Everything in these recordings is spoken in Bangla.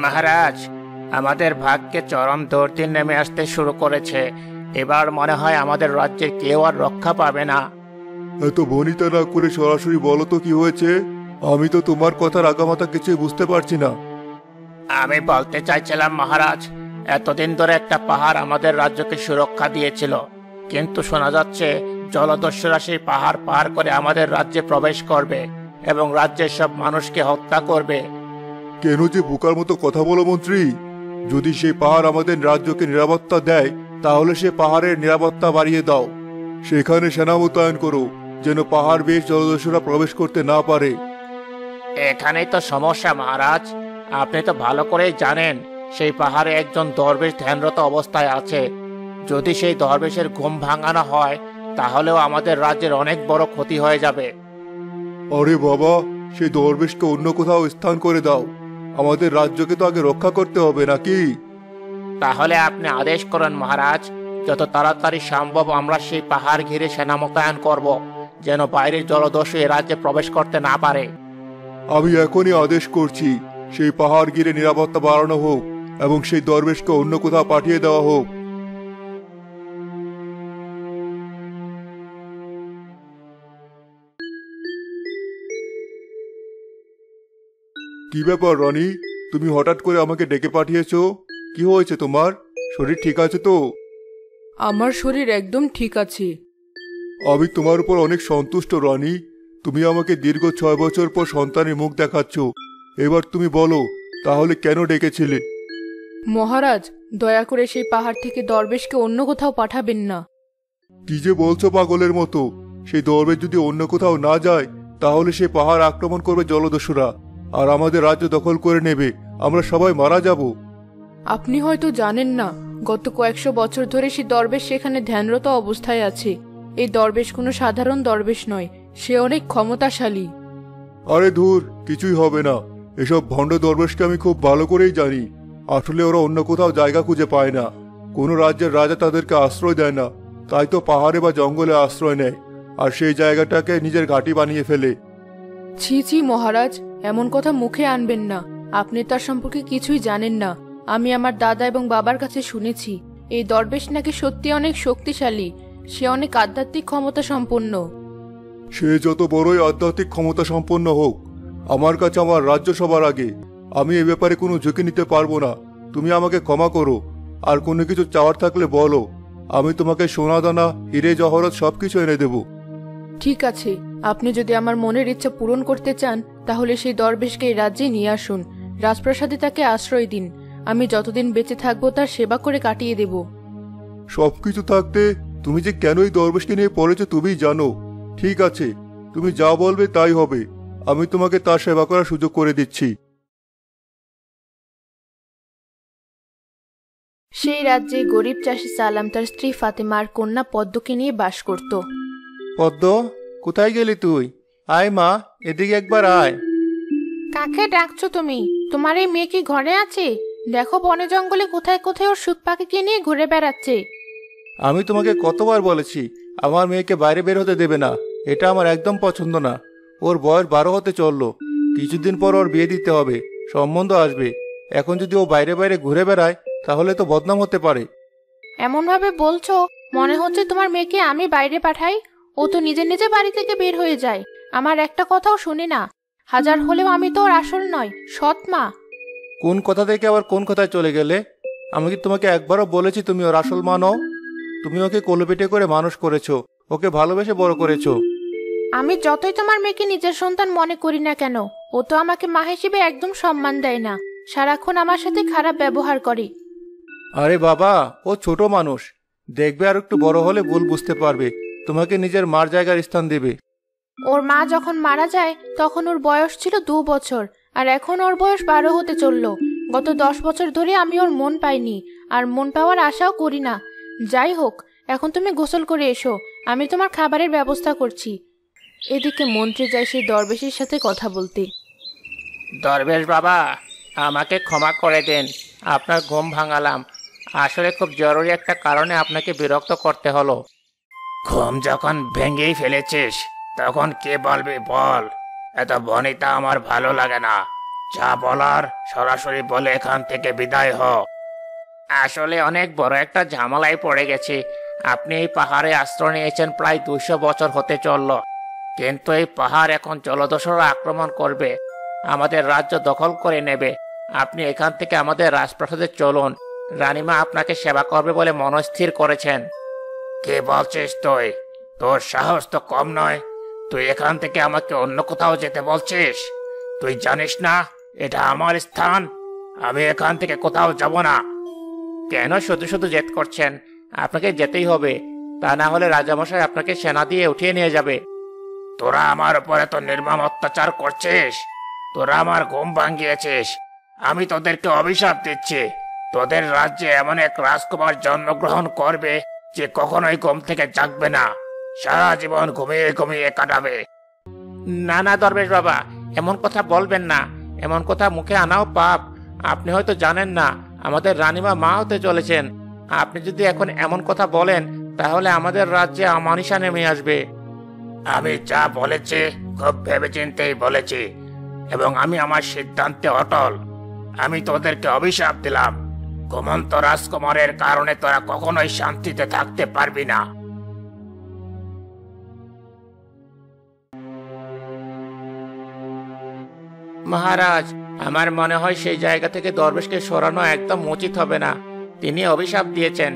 মহারাজ, আমাদের ভাগ্যে চরম দুর্দিন নেমে আসতে শুরু করেছে। এবার মনে হয় আমাদের রাজ্যের কেউ আর রক্ষা পাবে না। এত বনিতা না করে সরাসরি বলো তো কি হয়েছে। আমি তো তোমার কথার আগামাথা কিছুই বুঝতে পারছি না। আমি বলতে চাইছিলাম মহারাজ, এতদিন ধরে একটা পাহাড় আমাদের রাজ্যকে সুরক্ষা দিয়েছিল, কিন্তু শোনা যাচ্ছে জলদস্যুরা সেই পাহাড় পার করে আমাদের রাজ্যে প্রবেশ করবে এবং রাজ্যের সব মানুষকে হত্যা করবে। কেন যে বোকার মতো কথা বলো মন্ত্রী? যদি সেই পাহাড় আমাদের রাজ্যকে নিরাপত্তা দেয়, তাহলে সে পাহাড়ের নিরাপত্তা বাড়িয়ে দাও। সেখানে সেনা মোতায়েন করো, যেন পাহাড় বেয়ে জলদস্যুরা প্রবেশ করতে না পারে। এখানেই তো সমস্যা মহারাজ। আপনি তো ভালো করেই জানেন সেই পাহাড়ে একজন দরবেশ ধ্যানরত অবস্থায় আছে। যদি সেই দরবেশের ঘুম ভাঙানো হয়, তাহলেও আমাদের রাজ্যের অনেক বড় ক্ষতি হয়ে যাবে। আরে বাবা, সেই দরবেশকে অন্য কোথাও স্থান করে দাও। আমাদের রাজ্যকে তো আগে রক্ষা করতে হবে নাকি? তাহলে আপনি আদেশ করেন মহারাজ, যত তাড়াতাড়ি সম্ভব আমরা সেই পাহাড় ঘিরে সেনা মোতায়েন করব, যেন বাইরের জলদস্যু এ রাজ্যে প্রবেশ করতে না পারে। আমি এখনই আদেশ করছি, সেই পাহাড় ঘিরে নিরাপত্তা বাড়ানো হোক এবং সেই দরবেশকে অন্য কোথাও পাঠিয়ে দেওয়া হোক। কি ব্যাপার রানী, তুমি হঠাৎ করে আমাকে ডেকে পাঠিয়েছো? কি হয়েছে তোমার? শরীর ঠিক আছে তো? আমার শরীর একদম ঠিক আছে। আমি তোমার উপর অনেক সন্তুষ্ট রানী। তুমি আমাকে দীর্ঘ 6 বছর পর সন্তানের মুখ দেখাচ্ছ। এবার তুমি বলো, তাহলে কেন ডেকেছিলে? মহারাজ, দয়া করে সেই পাহাড় থেকে দরবেশকে অন্য কোথাও পাঠাবেন না। কি যে বলছো পাগলের মতো? সেই দরবেশ যদি অন্য কোথাও না যায়, তাহলে সেই পাহাড় আক্রমণ করবে জলদস্যুরা আর আমাদের রাজ্য দখল করে নেবে। আমরা সবাই মারা যাব। আপনি হয়তো জানেন না, গত কয়েকশো বছর ধরে সেই দরবেশ সেখানে ধ্যানরত অবস্থায় আছে। এই দরবেশ কোনো সাধারণ দরবেশ নয়, সে অনেক ক্ষমতাশালী। আরে ধুর, কিছুই হবে না। এসব ভণ্ড দরবেশকে আমি খুব ভালো করেই জানি। আসলে ওরা অন্য কোথাও জায়গা খুঁজে পায় না। কোনো রাজ্যের রাজা তাদেরকে আশ্রয় দেয় না, তাই তো পাহাড়ে বা জঙ্গলে আশ্রয় নেয় আর সেই জায়গাটাকে নিজের ঘাঁটি বানিয়ে ফেলে। ছি ছি মহারাজ, এমন কথা মুখে আনবেন না। আপনি তার সম্পর্কে কিছুই জানেন না। আমি আমার দাদা এবং বাবার কাছে শুনেছি এই দরবেশ নাকি সত্যি অনেক শক্তিশালী। সে অনেক আধ্যাত্মিক ক্ষমতা সম্পন্ন। সে যত বড়ই আধ্যাত্মিক ক্ষমতা সম্পন্ন হোক, আমার কাছে আমার রাজ্য সবার আগে। আমি এ ব্যাপারে কোনো ঝুঁকি নিতে পারবো না। তুমি আমাকে ক্ষমা করো। আর কোনো কিছু চাওয়ার থাকলে বলো, আমি তোমাকে সোনা দানা, হিরে জহরত সবকিছু এনে দেব। ঠিক আছে, আপনি যদি আমার মনের ইচ্ছা পূরণ করতে চান, তাহলে সেই দরবেশকে এই রাজ্যে নিয়ে আসুন। রাজপ্রাসাদে তাকে আশ্রয় দিন। আমি যতদিন বেঁচে থাকবো তার সেবা করে কাটিয়ে দেব। সবকিছু থাকতে তুমি যে কেন এই দরবেশকে নিয়ে পড়েছো তুমিই জানো। ঠিক আছে, তুমি যা বলবে তাই হবে। আমি তোমাকে তার সেবা করার সুযোগ করে দিচ্ছি। সেই রাজ্যে গরিব চাষি সালাম তার স্ত্রী ফাতেমা আর কন্যা পদ্মকে নিয়ে বাস করত। পদ্ম, কোথায় গেলি তুই? আয় মা, এদিকে একবার আয়। কাকে ডাকছো তুমি? তোমার এই মেয়ে কি ঘরে আছে? দেখো, বনে জঙ্গলে কোথায় কোথায় ওর সুখ পাখিকে নিয়ে ঘুরে বেড়াচ্ছে। আমি তোমাকে কতবার বলেছি আমার মেয়েকে বাইরে বের হতে দেবে না। এটা আমার একদম পছন্দ না। ওর বয়স 12 হতে চললো। কিছুদিন পর ওর বিয়ে দিতে হবে, সম্বন্ধ আসবে। এখন যদি ও বাইরে বাইরে ঘুরে বেড়ায়, তাহলে তো বদনাম হতে পারে। এমন ভাবে বলছো, মনে হচ্ছে তোমার মেয়েকে আমি বাইরে পাঠাই। ও তো নিজে নিজে বাড়ি থেকে বের হয়ে যায়, আমার একটা কথাও শুনে না। হাজার হলেও আমি তো ওর আসল নয়, সৎ মা। কোন কথা থেকে আবার কোন কথায় চলে গেলে? আমি কি তোমাকে একবারও বলেছি তুমি ওর আসল মা নও? তুমি ওকে কোলপিটে করে মানুষ করেছো, ওকে ভালোবেসে বড় করেছো। আমি যতই তোমার মেয়েকে নিজের সন্তান মনে করি না কেন, ও তো আমাকে মা হিসেবে একদম সম্মান দেয় না। সারাক্ষণ আমার সাথে খারাপ ব্যবহার করে। আরে বাবা, ও ছোট মানুষ, দেখবে আর একটু বড় হলে ভুল বুঝতে পারবে, তোমাকে নিজের মার জায়গার স্থান দেবে। ওর মা যখন মারা যায় তখন ওর বয়স ছিল 2 বছর, আর এখন ওর বয়স 12 হতে চললো। গত 10 বছর ধরে আমি ওর মন পাইনি, আর মন পাওয়ার আশাও করি না। যাই হোক, এখন তুমি গোসল করে এসো, আমি তোমার খাবারের ব্যবস্থা করছি। এদিকে মন্ত্রী যায় সেই দরবেশের সাথে কথা বলতে। দরবেশ বাবা, আমাকে ক্ষমা করে দেন, আপনার ঘুম ভাঙালাম। আসলে খুব জরুরি একটা কারণে আপনাকে বিরক্ত করতে হলো। ঘুম যখন ভেঙেই ফেলেছিস, তখন কে বলবি বল? এত বনিতা আমার ভালো লাগে না। যা বলার সরাসরি বলে এখান থেকে বিদায় হ। আসলে অনেক বড় একটা ঝামেলায় পড়ে গেছি। আপনি এই পাহাড়ে আশ্রয় নিয়েছেন প্রায় 200 বছর হতে চলল, কিন্তু এই পাহাড় এখন জলদস্যুরা আক্রমণ করবে, আমাদের রাজ্য দখল করে নেবে। আপনি এখান থেকে আমাদের রাজপ্রাসাদে চলুন, রানীমা আপনাকে সেবা করবে বলে মনস্থির করেছেন। কে বলছিস তুই? তোর সাহস তো কম নয়। তুই এখান থেকে আমাকে অন্য কোথাও যেতে বলছিস? তুই জানিস না এটা আমার স্থান? আমি এখান থেকে কোথাও যাব না। কেন শুধু শুধু জেদ করছেন? আপনাকে যেতেই হবে, তা না হলে রাজামশাই আপনাকে সেনা দিয়ে উঠিয়ে নিয়ে যাবে। তোরা আমার উপরে তো নির্মম অত্যাচার করছিস, তোরা আমার ঘুম ভাঙিয়েছিস। আমি তোদেরকে অভিশাপ দিচ্ছি, তোদের রাজ্যে এমন এক রাজকুমার জন্মগ্রহণ করবে যে কখনোই ঘুম থেকে জাগবে না, সারা জীবন ঘুমিয়ে ঘুমিয়ে কাটাবে। না না দরবেশ বাবা, এমন কথা বলবেন না। এমন কথা মুখে আনাও পাপ। আপনি হয়তো জানেন না আমাদের রানীমা মা হতে চলেছেন। আপনি যদি এখন এমন কথা বলেন তাহলে আমাদের রাজ্যে আমানিশা নেমে আসবে। আমি যা বলেছি খুব ভেবেচিন্তেই বলেছি, এবং আমি আমার সিদ্ধান্তে অটল। আমি তোদেরকে অভিশাপ দিলাম, ঘুমন্ত রাজকুমারের কারণে তোরা কখনোই শান্তিতে থাকতে পারবি না। মহারাজ, আমার মনে হয় সেই জায়গা থেকে দরবেশকে সরানো একদম উচিত হবে না। তিনি অভিশাপ দিয়েছেন,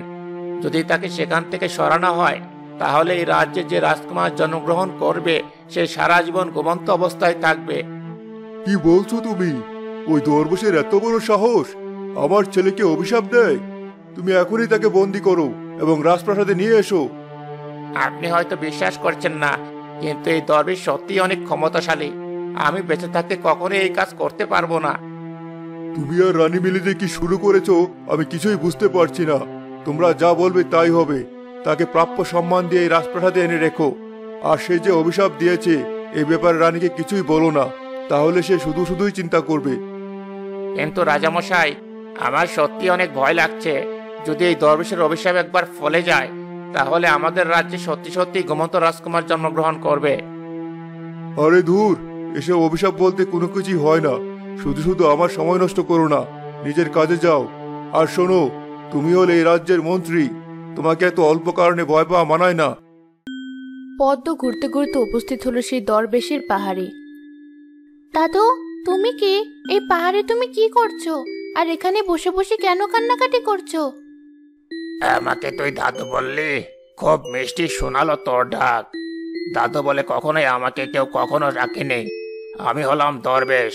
যদি তাকে সেখান থেকে সরানো হয় তাহলে এই রাজ্যে যে রাজকুমার জন্মগ্রহণ করবে সে সারা জীবন ঘুমন্ত অবস্থায় থাকবে। কি বলছো তুমি? ওই দরবেশের এত বড় সাহস আমার ছেলেকে অভিশাপ দেয়? তুমি এখনই তাকে বন্দি করো এবং রাজপ্রাসাদে নিয়ে এসো। আপনি হয়তো বিশ্বাস করছেন না, কিন্তু এই দরবেশ সত্যি অনেক ক্ষমতাশালী। আমি বেঁচে থাকতে কখনোই এই কাজ করতে পারবো না। তুমি আর রানী মিলে যে কি শুরু করেছো আমি কিছুই বুঝতে পারছি না। তোমরা যা বলবে তাই হবে। তাকে প্রাপ্য সম্মান দিয়ে এই রাজপ্রাসাদে এনে রেখো। আর সে যে অভিশাপ দিয়েছে এই ব্যাপারে রানীকে কিছুই বলো না, তাহলে সে শুধু শুধুই চিন্তা করবে। কিন্তু রাজামশাই, আমার সত্যি অনেক ভয় লাগছে। যদি এই দরবেশের অভিশাপ একবার ফলে যায় তাহলে আমাদের রাজ্যে সত্যি সত্যি ঘুমন্ত রাজকুমার জন্মগ্রহণ করবে। আরে ধুর, এসব অভিশাপ বলতে কোনো কিছুই হয় না। শুধু শুধু আমার সময় নষ্ট করো না, নিজের কাজে যাও। আর শোনো, তুমি হলে এই রাজ্যের মন্ত্রী, তোমাকে এত অল্প কারণে ভয় পাওয়া মানায় না। পদ্ম ঘুরতে ঘুরতে উপস্থিত হলো সেই দরবেশের পাহাড়ে। দাদু, তুমি কি? এই পাহাড়ে তুমি কি করছো? আর এখানে বসে বসে কেন কান্নাকাটি করছো? আমাকে তুই দাদু বললি? খুব মিষ্টি শোনালো তোর ডাক। দাদু বলে কখনোই আমাকে কেউ কখনো রাখেনি। আমি হলাম দরবেশ,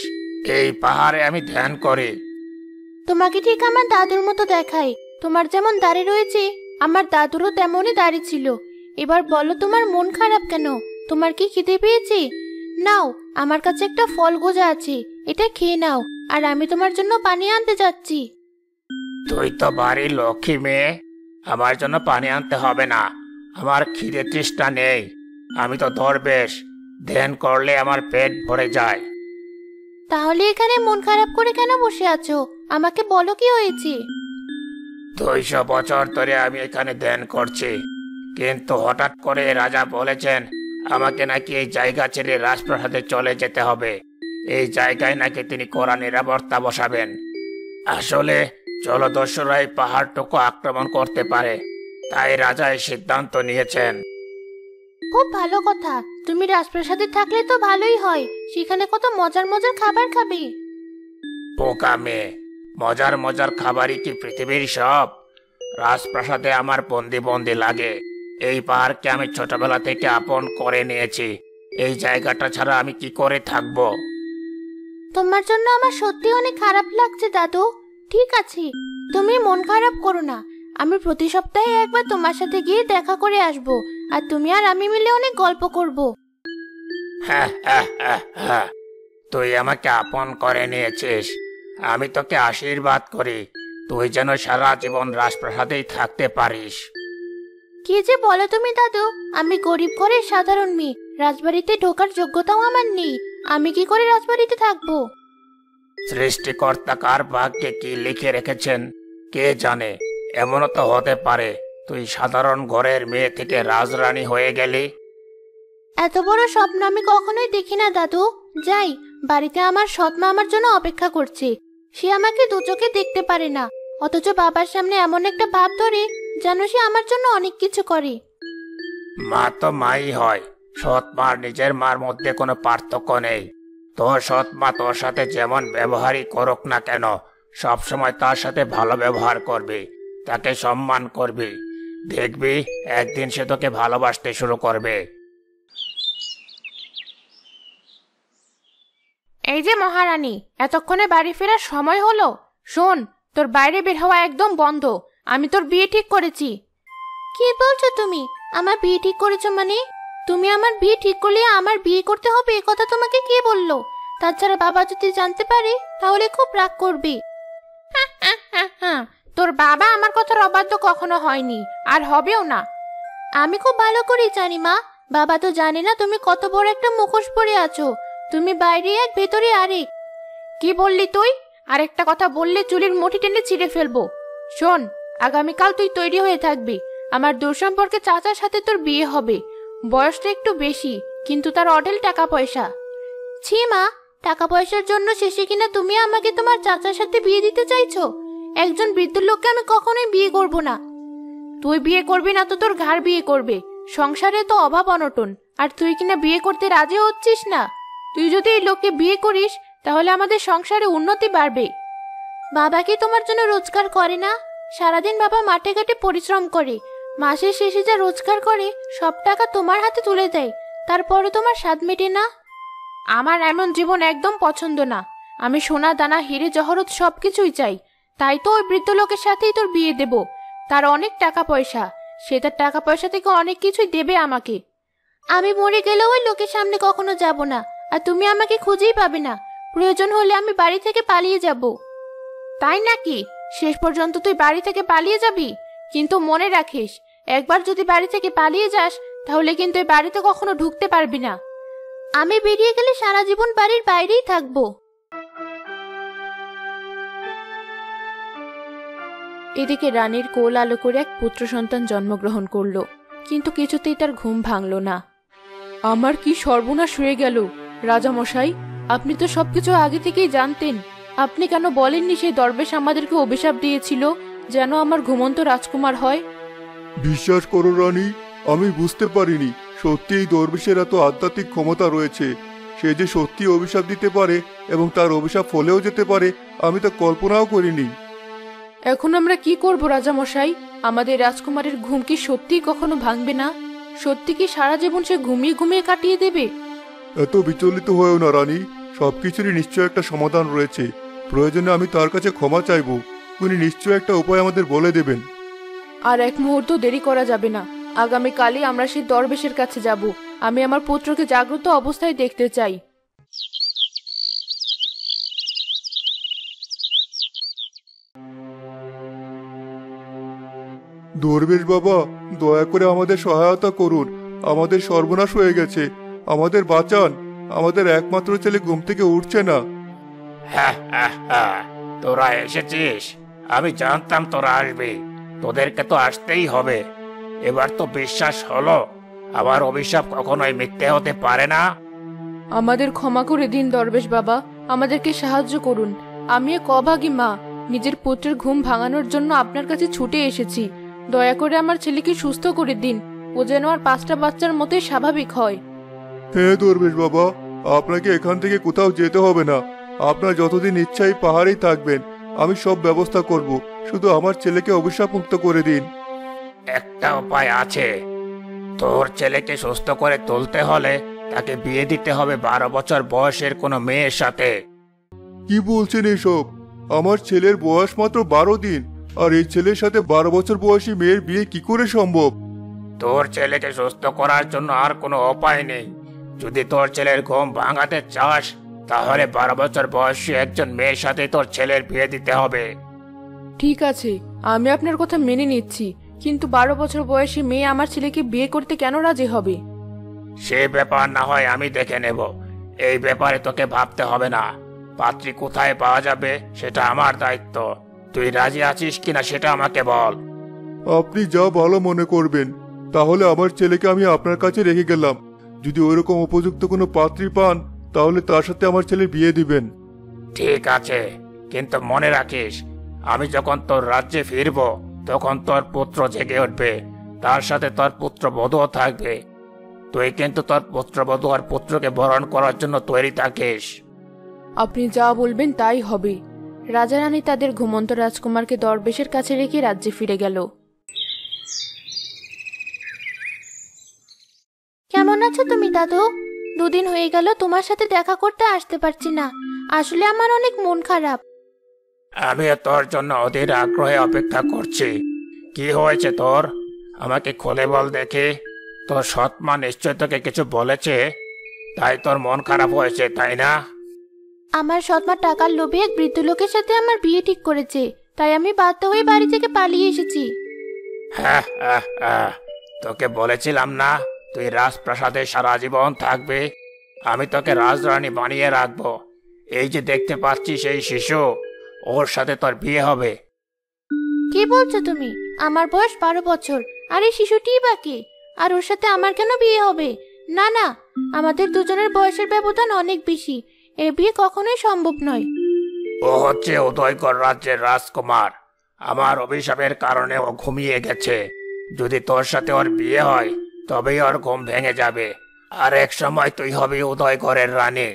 এই পাহাড়ে আমি ধ্যান করি। তোমাকে ঠিক আমার দাদুর মতো দেখায়। তোমার যেমন দাড়ি রয়েছে আমার দাদুরও তেমনই দাড়ি ছিল। এবার বলো, তোমার মন খারাপ কেন? তোমার কি খিদে পেয়েছে? নাও, আমার কাছে একটা ফল গোজা আছে, এটা খেয়ে নাও। আর আমি তোমার জন্য পানি আনতে যাচ্ছি। তুই তো বাড়ির লক্ষ্মী মেয়ে, আমার জন্য পানি আনতে হবে না। আমার খিদে তৃষ্ণা নেই। আমি তো দরবেশ, ধ্যান করলে আমার পেট ভরে যায়। তাহলে এখানে মন খারাপ করে কেন বসে আছো? আমাকে বলো, কি হয়েছে? 200 বছর ধরে আমি এখানে ধ্যান করছি, কিন্তু হঠাৎ করে রাজা বলেছেন আমাকে নাকি এই জায়গা ছেড়ে রাজপ্রাসাদে চলে যেতে হবে। এই জায়গায় নাকি তিনি কড়া নিরাপত্তা বসাবেন। আসলে জলদস্যুরা এই পাহাড়টুকু আক্রমণ করতে পারে, তাই রাজা এই সিদ্ধান্ত নিয়েছেন। খুব ভালো কথা। তুমি রাজপ্রাসাদে থাকলে তো ভালোই হয়, সেখানে কত মজার মজার খাবার খাবে। বোকা মেয়ে, মজার মজার খাবারই কি পৃথিবীর সব? রাজপ্রাসাদে আমার বন্দি বন্দি লাগে। এই পাহাড়কে আমি ছোটবেলা থেকে আপন করে নিয়েছি। এই জায়গাটা ছাড়া আমি কি করে থাকবো? তোমার জন্য আমার সত্যি অনেক খারাপ লাগছে দাদু। ঠিক আছে, তুমি মন খারাপ করো না। আমি প্রতি সপ্তাহে একবার তোমার সাথে গিয়ে দেখা করে আসবো, আর তুমি আর আমি মিলে অনেক গল্প করব। হ্যাঁ হ্যাঁ হ্যাঁ হ্যাঁ, তুই আমাকে আপন করে নিয়েছিস। আমি তোকে আশীর্বাদ করি, তুই যেন সারা জীবন রাজপ্রাসাদেই থাকতে পারিস। কি যে বলো তুমি দাদু, আমি গরিব ঘরের সাধারণ মেয়ে, রাজবাড়িতে ঢোকার যোগ্যতাও আমার নেই। আমি কি করে রাজবাড়িতে থাকবো? সৃষ্টিকর্তা কার ভাগ্যে কি লিখে রেখেছেন কে জানে। এমনও তো হতে পারে তুই সাধারণ ঘরের মেয়ে থেকে রাজরানী হয়ে গেলি। এত বড় স্বপ্ন আমি কখনোই দেখি না দাদু। যাই, বাড়িতে আমার সৎমা আমার জন্য অপেক্ষা করছে। সে আমাকে দু চোখে দেখতে পারে না, অথচ বাবার সামনে এমন একটা ভাব ধরে যেন সে আমার জন্য অনেক কিছু করে। মা তো মাই হয়, সৎ মার নিজের মার মধ্যে কোনো পার্থক্য নেই। তোর সৎ মা তোর সাথে যেমন ব্যবহারই করুক না কেন, সব সময় তার সাথে ভালো ব্যবহার করবি, তাকে সম্মান করবি। দেখবি একদিন সে তোকে ভালোবাসতে শুরু করবে। এই যে মহারানী, এতক্ষণে বাড়ি ফেরার সময় হলো। শোন, তোর বাইরে বের হওয়া একদম বন্ধ। আমি তোর বিয়ে ঠিক করেছি। কি বলছো তুমি? আমার বিয়ে ঠিক করেছো মানে? তুমি আমার বিয়ে ঠিক করলে আমার বিয়ে করতে হবে এ কথা তোমাকে কে বললো? তাছাড়া বাবা যদি জানতে পারে তাহলে খুব রাগ করবে। তোর বাবা আমার কথার অবাধ্য কখনো হয়নি, আর হবেও না। আমি খুব ভালো করেই জানি মা। বাবা তো জানে না তুমি কত বড় একটা মুখোশ পরে আছো। তুমি বাইরে এক ভেতরে আরেক। কি বললি তুই? আরেকটা কথা বললে চুলের মুঠি টেনে ছিঁড়ে ফেলবো। শোন, আগামীকাল তুই তৈরি হয়ে থাকবি। আমার দূর সম্পর্কে চাচার সাথে তোর বিয়ে হবে। বয়সটা একটু বেশি, কিন্তু তার অঢেল টাকা পয়সা। ছি মা, টাকা পয়সার জন্য শেষে কিনা তুমি আমাকে তোমার চাচার সাথে বিয়ে দিতে চাইছো? একজন বৃদ্ধ লোককে আমি কখনোই বিয়ে করব না। তুই বিয়ে করবি না তো তোর ঘাড় বিয়ে করবে। সংসারে তো অভাব অনটন, আর তুই কিনা বিয়ে করতে রাজি হচ্ছিস না। তুই যদি এই লোককে বিয়ে করিস তাহলে আমাদের সংসারে উন্নতি বাড়বে। বাবা কি তোমার জন্য রোজগার করে না? সারাদিন বাবা মাঠে ঘাটে পরিশ্রম করে, মাসের শেষে যা রোজগার করে সব টাকা তোমার হাতে তুলে দেয়। তারপরে তোমার স্বাদ মেটে না? আমার এমন জীবন একদম পছন্দ না। আমি সোনা দানা হিরে জহরত সবকিছুই চাই। তাই তো ওই বৃদ্ধ লোকের সাথেই তোর বিয়ে দেব। তার অনেক টাকা পয়সা, সে তার টাকা পয়সা থেকে অনেক কিছুই দেবে আমাকে। আমি মরে গেলেও ওই লোকের সামনে কখনো যাব না, আর তুমি আমাকে খুঁজেই পাবে না। প্রয়োজন হলে আমি বাড়ি থেকে পালিয়ে যাব। তাই নাকি? শেষ পর্যন্ত তুই বাড়ি থেকে পালিয়ে যাবি? কিন্তু মনে রাখিস, একবার যদি বাড়ি থেকে পালিয়ে যাস তাহলে কিন্তু এই বাড়িতে কখনো ঢুকতে পারবি না। আমি বেরিয়ে গেলে সারা জীবন বাড়ির বাইরেই থাকবো। এদিকে রানীর কোল আলো করে এক পুত্র সন্তান জন্মগ্রহণ করলো, কিন্তু কিছুতেই তার ঘুম ভাঙল না। আমার কি সর্বনাশ হয়ে গেল! রাজামশাই, আপনি তো সবকিছু আগে থেকেই জানতেন। আপনি কেন বলেননি সেই দরবেশ আমাদেরকে অভিশাপ দিয়েছিল যেন আমার ঘুমন্ত রাজকুমার হয়? বিশ্বাস করো রানী, আমি বুঝতে পারিনি সত্যি এই দরবেশের এত আধ্যাত্মিক ক্ষমতা রয়েছে। সে যে সত্যি অভিশাপ দিতে পারে এবং তার অভিশাপ ফলেও যেতে পারে, আমি তা কল্পনাও করিনি। এখন আমরা কি করব রাজামশাই? আমাদের রাজকুমারের ঘুম কি সত্যিই কখনো ভাঙবে না? সত্যি কি সারা জীবন সে ঘুমিয়ে ঘুমিয়ে কাটিয়ে দেবে? এত বিচলিত হয়েও না রানী, সবকিছুরই নিশ্চয় একটা সমাধান রয়েছে। প্রয়োজনে আমি তার কাছে ক্ষমা চাইব, উনি নিশ্চয় একটা উপায় আমাদের বলে দেবেন। আর এক মুহূর্ত দেরি করা যাবে না। আগামীকালই আমরা সেই দরবেশের কাছে যাব। আমি আমার পুত্রকে জাগ্রত অবস্থায় দেখতে চাই। দরবেশ বাবা, দয়া করে আমাদের সহায়তা করুন। আমাদের সর্বনাশ হয়ে গেছে, আমাদের বাঁচান। আমাদের একমাত্র ছেলে ঘুম থেকে উঠছে না। তোরা এসেছিস? আমি জানতাম তোরা আসবি। তোদেরকে তো আসতেই হবে। এবার তো বিশ্বাস হলো আমার অভিশাপ কখনোই মিথ্যে হতে পারে না। আমাদের ক্ষমা করে দিন দরবেশ বাবা, আমাদেরকে সাহায্য করুন। আমি এক অভাগী মা, নিজের পুত্রের ঘুম ভাঙানোর জন্য আপনার কাছে ছুটে এসেছি। দয়া করে আমার ছেলেকে সুস্থ করে দিন, ও যেন আর 5টা বাচ্চার মতোই স্বাভাবিক হয়। হ্যাঁ দরবেশ বাবা, আপনাকে এখান থেকে কোথাও যেতে হবে না। আপনার যতদিন ইচ্ছা এই পাহাড়েই থাকবেন। আমি সব ব্যবস্থা করব, শুধু আমার ছেলেকে অভিশাপ মুক্ত করে দিন। একটা উপায় আছে। তোর ছেলেকে সুস্থ করে তুলতে হলে তাকে বিয়ে দিতে হবে 12 বছর বয়সের কোনো মেয়ের সাথে। কি বলছেন এসব? আমার ছেলের বয়স মাত্র 12 দিন, আর এই ছেলের সাথে 12 বছর বয়সী মেয়ের বিয়ে কি করে সম্ভব? তোর ছেলেকে সুস্থ করার জন্য আর কোনো উপায় নেই। যদি তোর ছেলের ঘুম ভাঙাতে চাস তাহলে 12 বছর বয়সী একজন মেয়ের সাথে তোর ছেলের বিয়ে দিতে হবে। ঠিক আছে, আমি আপনার কথা মেনে নিচ্ছি, কিন্তু 12 বছর বয়সী মেয়ে আমার ছেলেকে বিয়ে করতে কেন রাজি হবে? সে ব্যাপার না হয় আমি দেখে নেব। এই ব্যাপারে তোকে ভাবতে হবে না। পাত্রী কোথায় পাওয়া যাবে সেটা আমার দায়িত্ব। তুই রাজি আছিস কিনা সেটা আমাকে বল। আপনি যা ভালো মনে করবেন। তাহলে আমার ছেলেকে আমি আপনার কাছে রেখে গেলাম। যদি ওইরকম উপযুক্ত কোনো পাত্রী পান তাহলে তার সাথে আমার ছেলের বিয়ে দিবেন। ঠিক আছে, কিন্তু মনে রাখিস, আমি যখন তোর রাজ্যে ফিরবো তখন তোর পুত্র জেগে উঠবে, তার সাথে তোর পুত্রবধূও থাকবে। তুই কিন্তু তোর পুত্রবধূ আর পুত্রকে বরণ করার জন্য তৈরি থাকিস। আপনি যা বলবেন তাই হবে। রাজা রানী তাদের ঘুমন্ত রাজকুমারকে দরবেশের কাছে রেখে রাজ্যে ফিরে গেল। কেমন আছো তুমি দাদু? দুদিন হয়ে গেল তোমার সাথে দেখা করতে আসতে পারছি না। আসলে আমার অনেক মন খারাপ। আমি তোর জন্য অধীর আগ্রহে অপেক্ষা করছি। কি হয়েছে তোর? আমাকে খুলে বল দেখি। তোর সৎমা নিশ্চয় তোকে কিছু বলেছে, তাই তোর মন খারাপ হয়েছে, তাই না? আমার সৎমা টাকার লোভে এক বৃদ্ধ লোকের সাথে আমার বিয়ে ঠিক করেছে, তাই আমি বাধ্য হয়ে বাড়ি থেকে পালিয়ে এসেছি। হ্যাঁ হ্যাঁ হ্যাঁ, তোকে বলেছিলাম না তুই রাজপ্রাসাদে সারা জীবন থাকবে। আমি তোকে রাজরানী বানিয়ে রাখবো। এই যে দেখতে পাচ্ছিস এই শিশু, ওর সাথে তোর বিয়ে হবে। কি বলছো তুমি? আমার বয়স 12 বছর, আর এই শিশুটিই বাকি, আর ওর সাথে আমার কেন বিয়ে হবে? না না, আমাদের দুজনের বয়সের ব্যবধান অনেক বেশি, এ বিয়ে কখনোই সম্ভব নয়। ও হচ্ছে উদয়গড় রাজ্যের রাজকুমার। আমার অভিশাপের কারণে ও ঘুমিয়ে গেছে। যদি তোর সাথে ওর বিয়ে হয় তবেই ওর ঘুম ভেঙে যাবে, আর এক সময় তুই হবি উদয়গড়ের রানী।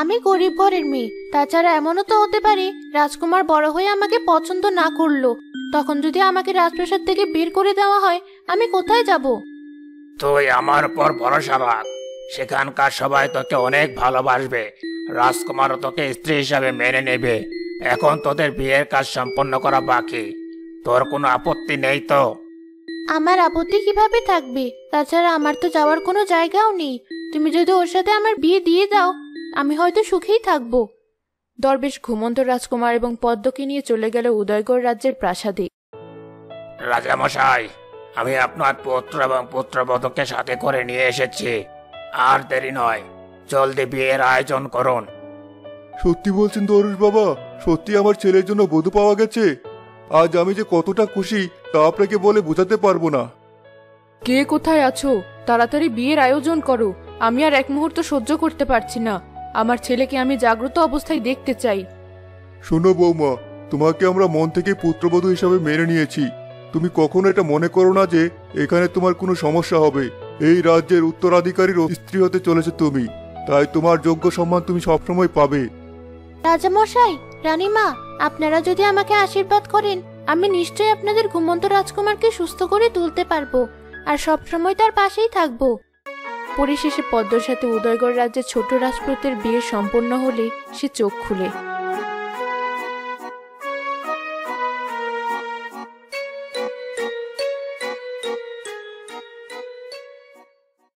আমি গরিব ঘরের মেয়ে, তাছাড়া এমনও তো হতে পারে রাজকুমার বড় হয়ে আমাকে পছন্দ না করলো। তখন যদি আমাকে রাজপ্রাসাদ থেকে বের করে দেওয়া হয়, আমি কোথায় যাব? তুই আমার উপর ভরসা রাখ, সেখানকার সবাই তোকে অনেক ভালোবাসবে। রাজকুমারও তোকে স্ত্রী হিসাবে মেনে নেবে। এখন তোদের বিয়ের কাজ সম্পন্ন করা বাকি। তোর কোনো আপত্তি নেই তো? আমার আপত্তি কিভাবে থাকবে? তাছাড়া আমার তো যাওয়ার কোনো জায়গাও নেই। তুমি যদি ওর সাথে আমার বিয়ে দিয়ে দাও, আমি হয়তো সুখেই থাকবো। দরবেশ ঘুমন্ত রাজকুমার এবং পদ্মকে নিয়ে চলে গেল উদয়গড় রাজ্যের প্রাসাদে। রাজামশাই, আমি আপনার পুত্র এবং পুত্রবধূকে সাথে করে নিয়ে এসেছি। আর দেরি নয়, জলদি বিয়ের আয়োজন করুন। সত্যি বলছেন দরবেশ বাবা? সত্যি আমার ছেলের জন্য বধূ পাওয়া গেছে? আজ আমি যে কতটা খুশি তা আপনাকে বলে বোঝাতে পারবো না। কে কোথায় আছো? তাড়াতাড়ি বিয়ের আয়োজন করো। আমি আর এক মুহূর্ত সহ্য করতে পারছি না। আমার ছেলেকে আমি জাগ্রত অবস্থায় দেখতে চাই। শোনো বৌমা, তোমাকে আমরা মন থেকে পুত্রবধূ হিসাবে মেনে নিয়েছি। তুমি কখনো এটা মনে করো না যে এখানে তোমার কোনো সমস্যা হবে। এই রাজ্যের উত্তরাধিকারীর স্ত্রী হতে চলেছে তুমি, তাই তোমার যোগ্য সম্মান তুমি সবসময় পাবে। রাজামশাই, রানীমা, আপনারা যদি আমাকে আশীর্বাদ করেন, আমি নিশ্চয়ই আপনাদের ঘুমন্ত রাজকুমারকে সুস্থ করে তুলতে পারবো, আর সবসময় তার পাশেই থাকবো। পরিশেষে পদ্মর সাথে উদয়গড় রাজ্যের ছোট রাজপুতের বিয়ে সম্পন্ন হলে সে চোখ খুলে।